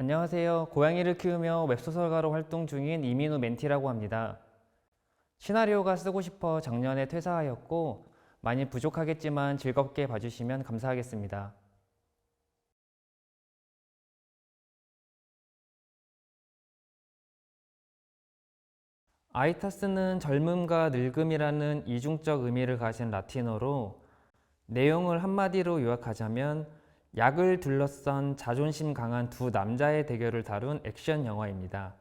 안녕하세요. 고양이를 키우며 웹소설가로 활동 중인 이민우 멘티라고 합니다. 시나리오가 쓰고 싶어 작년에 퇴사하였고 많이 부족하겠지만 즐겁게 봐주시면 감사하겠습니다. 아이타스는 젊음과 늙음이라는 이중적 의미를 가진 라틴어로 내용을 한마디로 요약하자면 약을 둘러싼 자존심 강한 두 남자의 대결을 다룬 액션 영화입니다.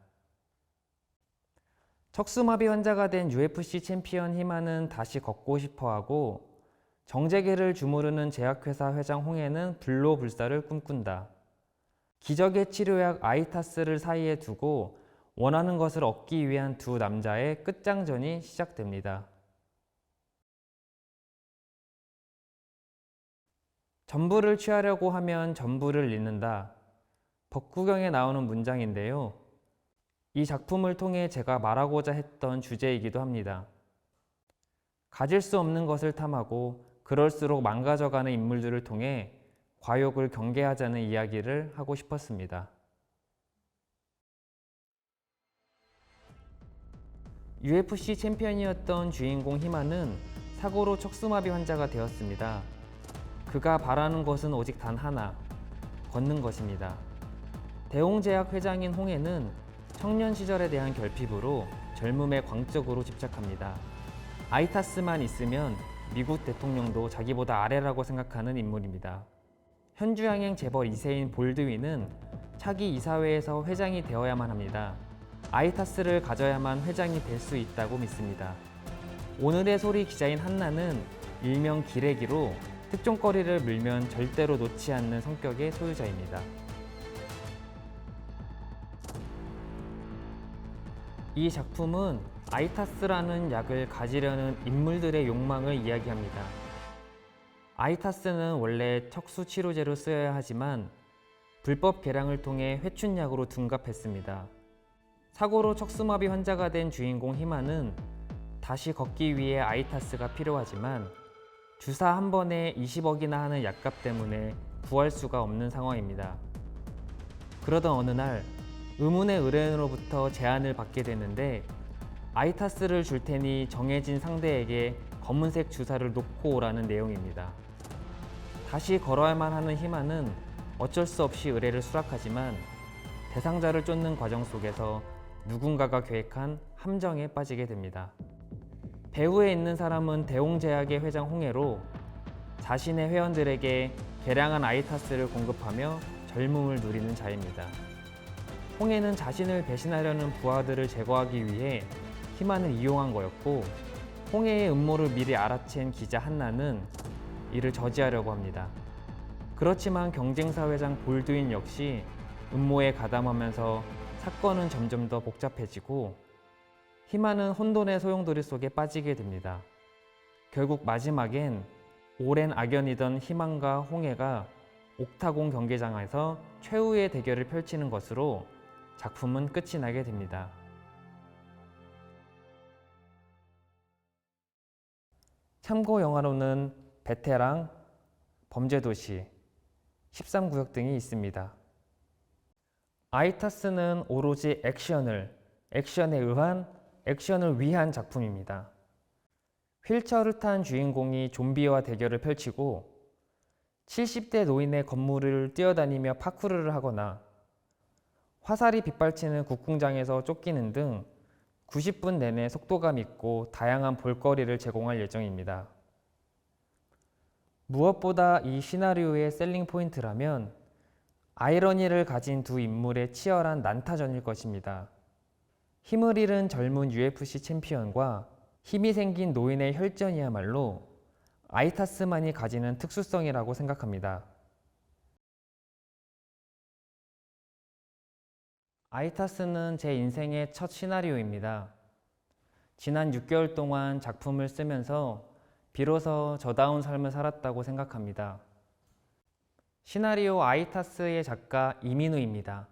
척수마비 환자가 된 UFC 챔피언 히마는 다시 걷고 싶어하고 정재계를 주무르는 제약회사 회장 홍해는 불로불사를 꿈꾼다. 기적의 치료약 아이타스를 사이에 두고 원하는 것을 얻기 위한 두 남자의 끝장전이 시작됩니다. 전부를 취하려고 하면 전부를 잃는다. 법구경에 나오는 문장인데요. 이 작품을 통해 제가 말하고자 했던 주제이기도 합니다. 가질 수 없는 것을 탐하고 그럴수록 망가져가는 인물들을 통해 과욕을 경계하자는 이야기를 하고 싶었습니다. UFC 챔피언이었던 주인공 히마는 사고로 척수마비 환자가 되었습니다. 그가 바라는 것은 오직 단 하나, 걷는 것입니다. 대홍제약 회장인 홍해는 청년 시절에 대한 결핍으로 젊음에 광적으로 집착합니다. 아이타스만 있으면 미국 대통령도 자기보다 아래라고 생각하는 인물입니다. 현주양행 재벌 2세인 볼드윈은 차기 이사회에서 회장이 되어야만 합니다. 아이타스를 가져야만 회장이 될 수 있다고 믿습니다. 오늘의 소리 기자인 한나는 일명 기레기로 특종거리를 물면 절대로 놓지 않는 성격의 소유자입니다. 이 작품은 아이타스라는 약을 가지려는 인물들의 욕망을 이야기합니다. 아이타스는 원래 척수치료제로 쓰여야 하지만 불법 개량을 통해 회춘약으로 둔갑했습니다. 사고로 척수마비 환자가 된 주인공 히마는 다시 걷기 위해 아이타스가 필요하지만 주사 한 번에 20억이나 하는 약값 때문에 구할 수가 없는 상황입니다. 그러던 어느 날 의문의 의뢰인으로부터 제안을 받게 되는데 아이타스를 줄 테니 정해진 상대에게 검은색 주사를 놓고 오라는 내용입니다. 다시 걸어야만 하는 히마는 어쩔 수 없이 의뢰를 수락하지만 대상자를 쫓는 과정 속에서 누군가가 계획한 함정에 빠지게 됩니다. 배후에 있는 사람은 대홍제약의 회장 홍해로 자신의 회원들에게 개량한 아이타스를 공급하며 젊음을 누리는 자입니다. 홍해는 자신을 배신하려는 부하들을 제거하기 위해 히만을 이용한 거였고 홍해의 음모를 미리 알아챈 기자 한나는 이를 저지하려고 합니다. 그렇지만 경쟁사 회장 볼드윈 역시 음모에 가담하면서 사건은 점점 더 복잡해지고 히마는 혼돈의 소용돌이 속에 빠지게 됩니다. 결국 마지막엔 오랜 악연이던 히만과 홍해가 옥타곤 경기장에서 최후의 대결을 펼치는 것으로 작품은 끝이 나게 됩니다. 참고 영화로는 베테랑, 범죄도시, 13구역 등이 있습니다. 아이타스는 오로지 액션을 위한 작품입니다. 휠체어를 탄 주인공이 좀비와 대결을 펼치고 70대 노인의 건물을 뛰어다니며 파쿠르를 하거나 화살이 빗발치는 국궁장에서 쫓기는 등 90분 내내 속도감 있고 다양한 볼거리를 제공할 예정입니다. 무엇보다 이 시나리오의 셀링 포인트라면 아이러니를 가진 두 인물의 치열한 난타전일 것입니다. 힘을 잃은 젊은 UFC 챔피언과 힘이 생긴 노인의 혈전이야말로 아이타스만이 가지는 특수성이라고 생각합니다. 아이타스는 제 인생의 첫 시나리오입니다. 지난 6개월 동안 작품을 쓰면서 비로소 저다운 삶을 살았다고 생각합니다. 시나리오 아이타스의 작가 이민우입니다.